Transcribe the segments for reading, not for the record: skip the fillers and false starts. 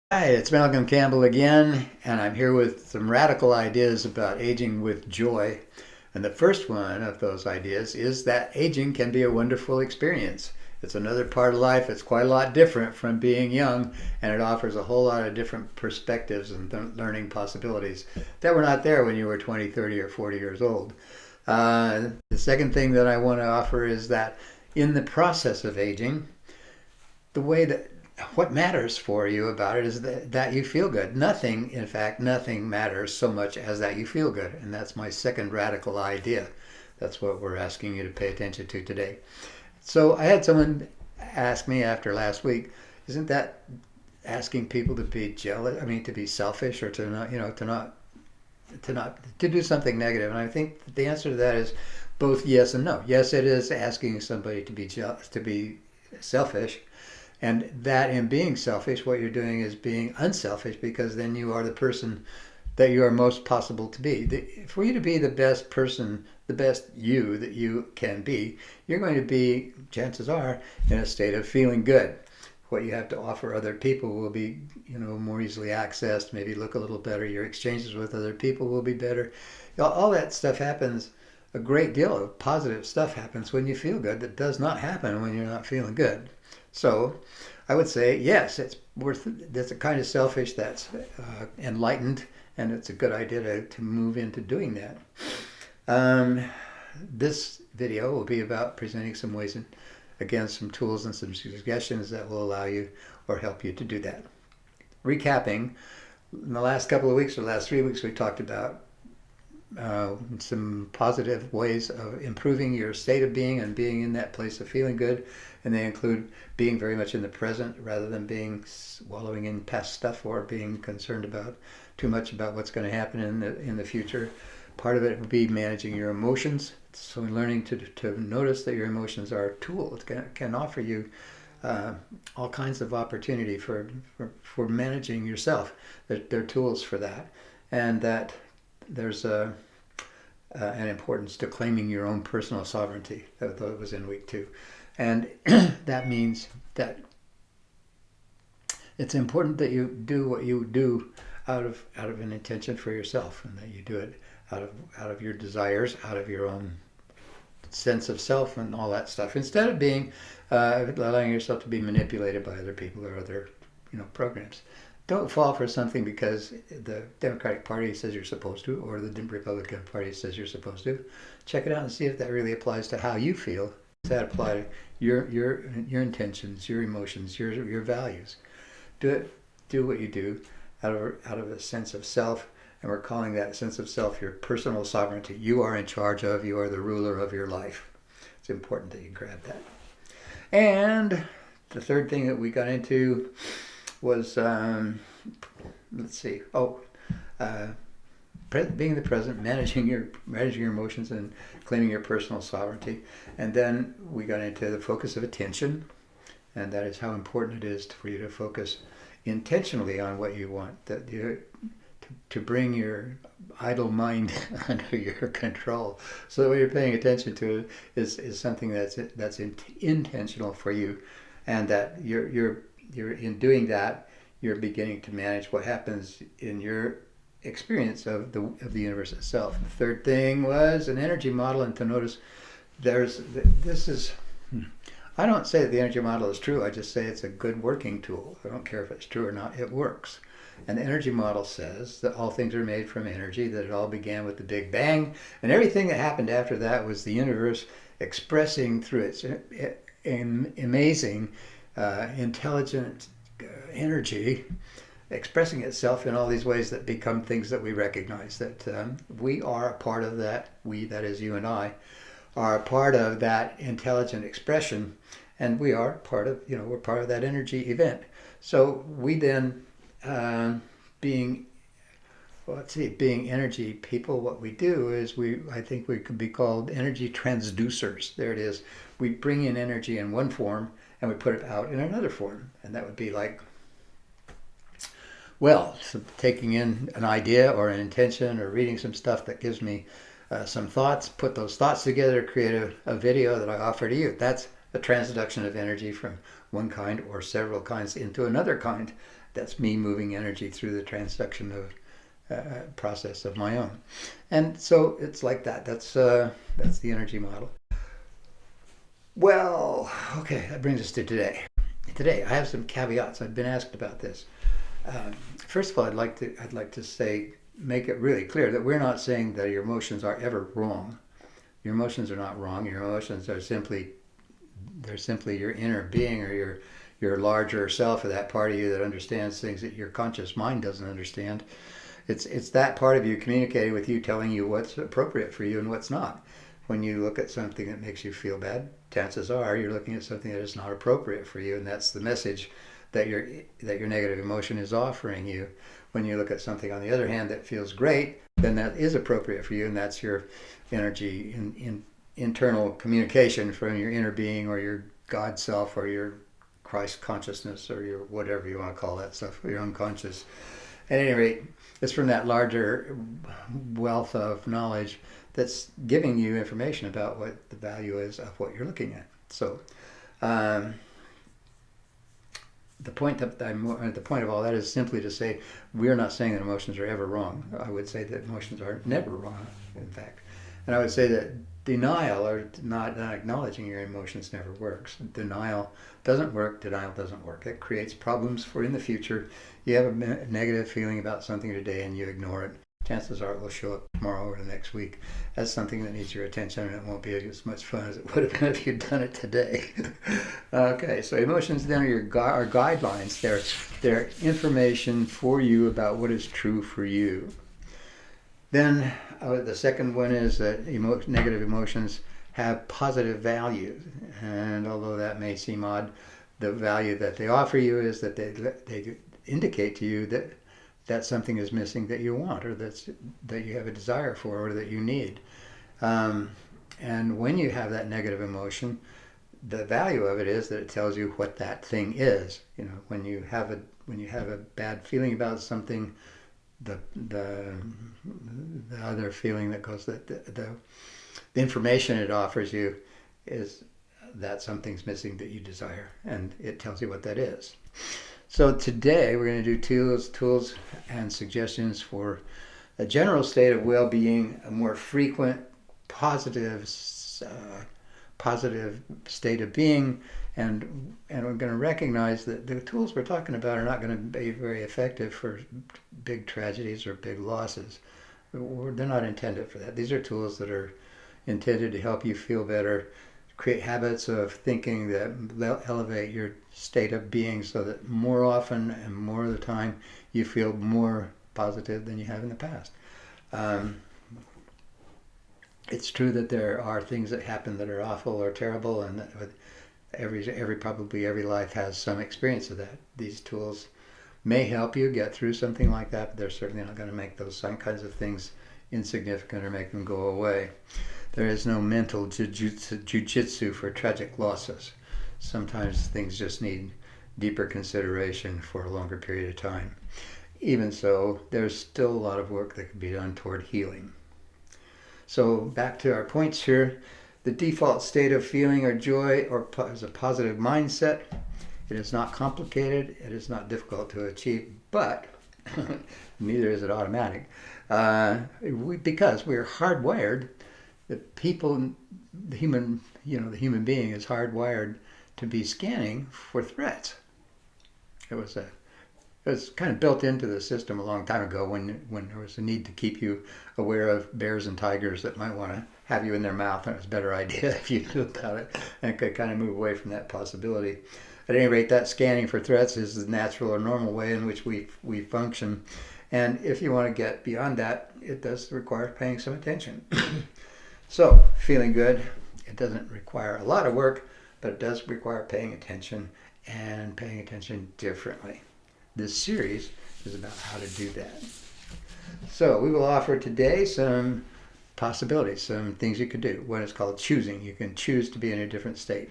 Hi, it's Malcolm Campbell again, and I'm here with some radical ideas about aging with joy. And the first one of those ideas is that aging can be a wonderful experience. It's another part of life. It's quite a lot different from being young, and it offers a whole lot of different perspectives and learning possibilities that were not there when you were 20, 30, or 40 years old. The second thing that I want to offer is that in the process of aging, the way that what matters for you about it is that you feel good. Nothing, in fact, nothing matters so much as that you feel good. And that's my second radical idea. That's what we're asking you to pay attention to today. So I had someone ask me after last week, isn't that asking people to be jealous? I mean, to be selfish or to not, to do something negative. And I think the answer to that is both yes and no. Yes, it is asking somebody to be jealous, to be selfish, and that in being selfish, what you're doing is being unselfish because then you are the person that you are most possible to be. For you to be the best person, the best you that you can be, you're going to be, chances are, in a state of feeling good. What you have to offer other people will be, more easily accessed, maybe look a little better. Your exchanges with other people will be better. All that stuff happens. A great deal of positive stuff happens when you feel good that does not happen when you're not feeling good. So I would say, yes, that's a kind of selfish that's enlightened, and it's a good idea to move into doing that. Um, this video will be about presenting some ways, and again, some tools and some suggestions that will allow you or help you to do that. Recapping, in the last couple of weeks or last 3 weeks, we talked about some positive ways of improving your state of being and being in that place of feeling good. And they include being very much in the present rather than being wallowing in past stuff or being concerned about too much about what's going to happen in the future. Part of it would be managing your emotions. So learning to notice that your emotions are a tool. It can offer you all kinds of opportunity for managing yourself. They're tools for that. And that there's an importance to claiming your own personal sovereignty. That was in week 2. And that means that it's important that you do what you do out of an intention for yourself, and that you do it out of your desires, out of your own sense of self and all that stuff, instead of being allowing yourself to be manipulated by other people or other programs. Don't fall for something because the Democratic Party says you're supposed to, or the Republican Party says you're supposed to. Check it out and see if that really applies to how you feel. Does that apply to your intentions, your emotions, your values? Do what you do out of a sense of self, and we're calling that sense of self your personal sovereignty. You are in charge of. You are the ruler of your life. It's important that you grab that. And the third thing that we got into was let's see. Being the present, managing your emotions, and claiming your personal sovereignty. And then we got into the focus of attention, and that is how important it is for you to focus intentionally on what you want. That you to bring your idle mind under your control, so that what you're paying attention to is something that's intentional for you, and that you're in doing that, you're beginning to manage what happens in your experience of the universe itself. The third thing was an energy model, and to notice this is. I don't say that the energy model is true. I just say it's a good working tool. I don't care if it's true or not. It works. And the energy model says that all things are made from energy, that it all began with the Big Bang, and everything that happened after that was the universe expressing through its amazing, intelligent energy, expressing itself in all these ways that become things that we recognize. That we are a part of that. We, that is you and I, are a part of that intelligent expression, and we are part of, we're part of that energy event. So we then, being energy people, what we do is I think we could be called energy transducers. There it is. We bring in energy in one form and we put it out in another form, and that would be like, so taking in an idea or an intention or reading some stuff that gives me some thoughts, put those thoughts together, create a video that I offer to you. That's a transduction of energy from one kind or several kinds into another kind. That's me moving energy through the transduction of process of my own. And so it's like that. That's the energy model. Well, okay, that brings us to today. Today, I have some caveats. I've been asked about this. First of all, I'd like to say, make it really clear that we're not saying that your emotions are ever wrong. Your emotions are not wrong. Your emotions are simply your inner being, or your larger self, or that part of you that understands things that your conscious mind doesn't understand. It's that part of you communicating with you, telling you what's appropriate for you and what's not. When you look at something that makes you feel bad, chances are you're looking at something that is not appropriate for you, and that's the message that your negative emotion is offering you. When you look at something, on the other hand, that feels great, then that is appropriate for you, and that's your energy in internal communication from your inner being, or your God self, or your Christ consciousness, or your whatever you want to call that stuff, your unconscious. At any rate, it's from that larger wealth of knowledge that's giving you information about what the value is of what you're looking at. So the point of all that is simply to say we're not saying that emotions are ever wrong. I would say that emotions are never wrong, in fact. And I would say that denial, or not acknowledging your emotions, never works. Denial doesn't work. Denial doesn't work. It creates problems for in the future. You have a negative feeling about something today and you ignore it. Chances are it will show up tomorrow or the next week as something that needs your attention, and it won't be as much fun as it would have been if you'd done it today. Okay, so emotions then are guidelines. They're information for you about what is true for you. Then the second one is that negative emotions have positive values, and although that may seem odd, the value that they offer you is that they indicate to you that something is missing that you want, or that you have a desire for, or that you need. And when you have that negative emotion, the value of it is that it tells you what that thing is. You know, when you have a bad feeling about something, the other feeling that goes, that the information it offers you is that something's missing that you desire, and it tells you what that is. So today we're going to do tools and suggestions for a general state of well-being, a more frequent positive state of being, and we're going to recognize that the tools we're talking about are not going to be very effective for big tragedies or big losses. They're not intended for that. These are tools that are intended to help you feel better, create habits of thinking that elevate your state of being, so that more often and more of the time you feel more positive than you have in the past. It's true that there are things that happen that are awful or terrible, and that probably every life has some experience of that. These tools may help you get through something like that, but they're certainly not going to make those kinds of things insignificant or make them go away. There is no mental jujitsu for tragic losses. Sometimes things just need deeper consideration for a longer period of time. Even so, there's still a lot of work that can be done toward healing. So back to our points here. The default state of feeling or joy is a positive mindset. It is not complicated. It is not difficult to achieve, but neither is it automatic. Because we're hardwired, the human being is hardwired to be scanning for threats. It was kind of built into the system a long time ago when there was a need to keep you aware of bears and tigers that might want to have you in their mouth, and it was a better idea if you knew about it and could kind of move away from that possibility. At any rate, that scanning for threats is the natural or normal way in which we function. And if you want to get beyond that, it does require paying some attention. So, feeling good, it doesn't require a lot of work, but it does require paying attention, and paying attention differently. This series is about how to do that. So we will offer today some possibilities, some things you could do. One is called choosing. You can choose to be in a different state.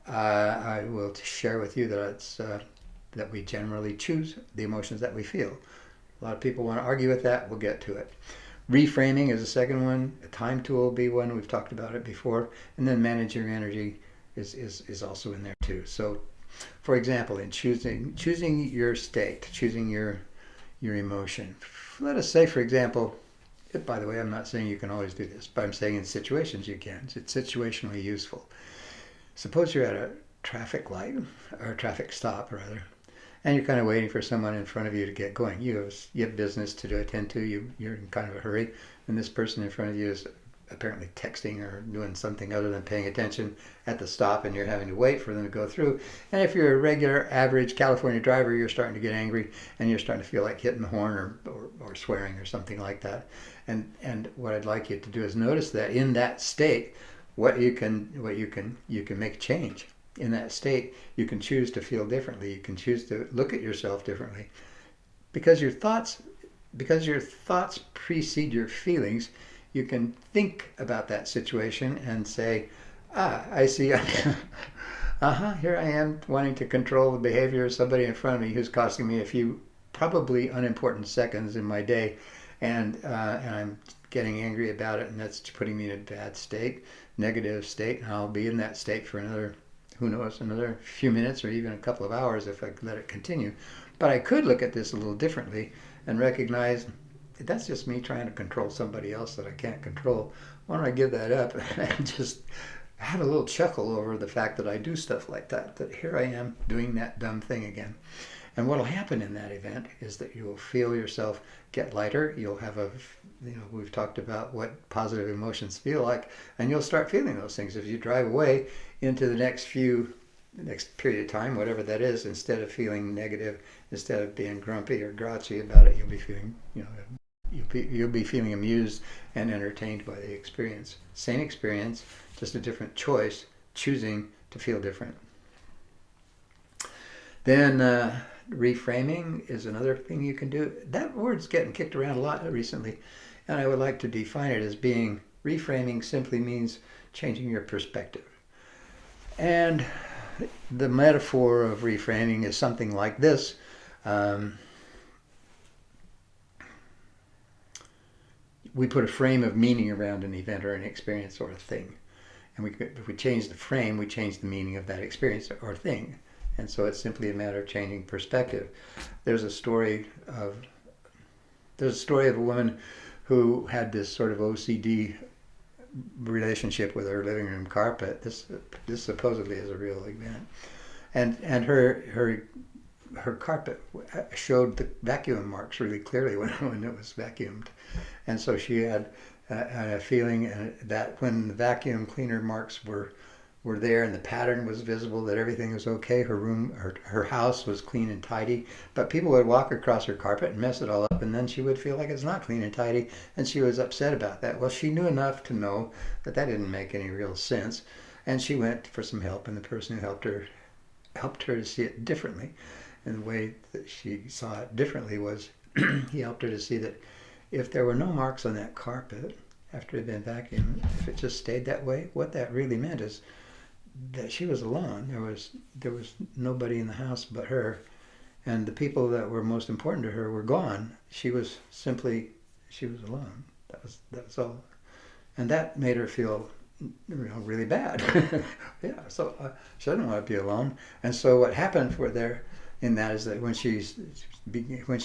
I will share with you that we generally choose the emotions that we feel. A lot of people want to argue with that. We'll get to it. Reframing is the second one. A time tool will be one. We've talked about it before. And then manage your energy is also in there too. So, for example, in choosing your state, choosing your emotion. Let us say, for example, by the way, I'm not saying you can always do this, but I'm saying in situations you can. It's situationally useful. Suppose you're at a traffic light, or a traffic stop rather, and you're kind of waiting for someone in front of you to get going. You have business to attend to. You're in kind of a hurry, and this person in front of you is apparently texting or doing something other than paying attention at the stop, and you're having to wait for them to go through. And if you're a regular, average California driver, you're starting to get angry, and you're starting to feel like hitting the horn or swearing or something like that. And what I'd like you to do is notice that in that state, you can make a change. In that state, you can choose to feel differently. You can choose to look at yourself differently, because your thoughts precede your feelings. You can think about that situation and say, I see. Here I am wanting to control the behavior of somebody in front of me who's costing me a few probably unimportant seconds in my day, and I'm getting angry about it, and that's putting me in a bad state, negative state, and I'll be in that state for another, who knows, another few minutes or even a couple of hours if I let it continue. But I could look at this a little differently and recognize that's just me trying to control somebody else that I can't control. Why don't I give that up and just have a little chuckle over the fact that I do stuff like that here I am doing that dumb thing again. And what will happen in that event is that you will feel yourself get lighter. You'll have we've talked about what positive emotions feel like, and you'll start feeling those things. If you drive away into the next period of time, whatever that is, instead of feeling negative, instead of being grumpy or grouchy about it, you'll be feeling, you'll be feeling amused and entertained by the experience. Same experience, just a different choice, choosing to feel different. Then reframing is another thing you can do. That word's getting kicked around a lot recently, and I would like to define it as being, reframing simply means changing your perspective. And the metaphor of reframing is something like this. We put a frame of meaning around an event or an experience or a thing. And if we change the frame, we change the meaning of that experience or thing. And so it's simply a matter of changing perspective. There's a story of a woman who had this sort of OCD relationship with her living room carpet. This supposedly is a real event. And her carpet showed the vacuum marks really clearly when it was vacuumed. And so she had a feeling that when the vacuum cleaner marks were there and the pattern was visible, that everything was okay. Her house was clean and tidy, but people would walk across her carpet and mess it all up, and then she would feel like it's not clean and tidy, and she was upset about that. Well, she knew enough to know that didn't make any real sense, and she went for some help, and the person who helped her to see it differently. And the way that she saw it differently was he helped her to see that if there were no marks on that carpet after it had been vacuumed, if it just stayed that way, what that really meant is that she was alone. There was nobody in the house but her, and the people that were most important to her were gone. She was alone. That was all, and that made her feel really bad. Yeah, so she didn't want to be alone. And so what happened in that is that when she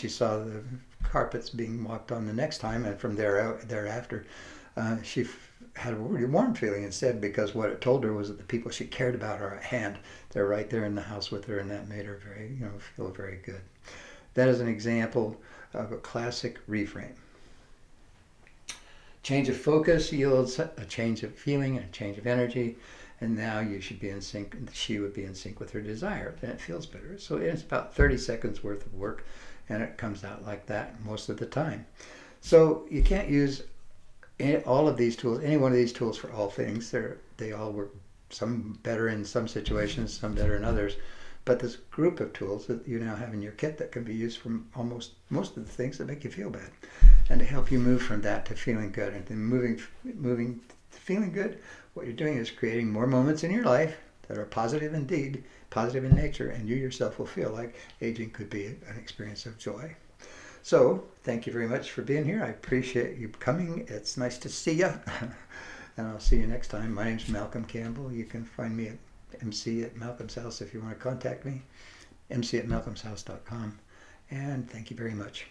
saw the carpets being walked on the next time, and from thereafter, she had a really warm feeling instead, because what it told her was that the people she cared about are at hand. They're right there in the house with her, and that made her feel very good. That is an example of a classic reframe. Change of focus yields a change of feeling and a change of energy, and now you should be in sync. She would be in sync with her desire, and it feels better. So it's about 30 seconds worth of work, and it comes out like that most of the time. So you can't use all of these tools, any one of these tools, for all things. They all work, some better in some situations, some better in others. But this group of tools that you now have in your kit that can be used for most of the things that make you feel bad, and to help you move from that to feeling good. And then moving to feeling good, what you're doing is creating more moments in your life that are positive indeed, positive in nature, and you yourself will feel like aging could be an experience of joy. So, thank you very much for being here. I appreciate you coming. It's nice to see you. And I'll see you next time. My name's Malcolm Campbell. You can find me at MC at Malcolm's House if you want to contact me. MC at malcolmshouse.com. And thank you very much.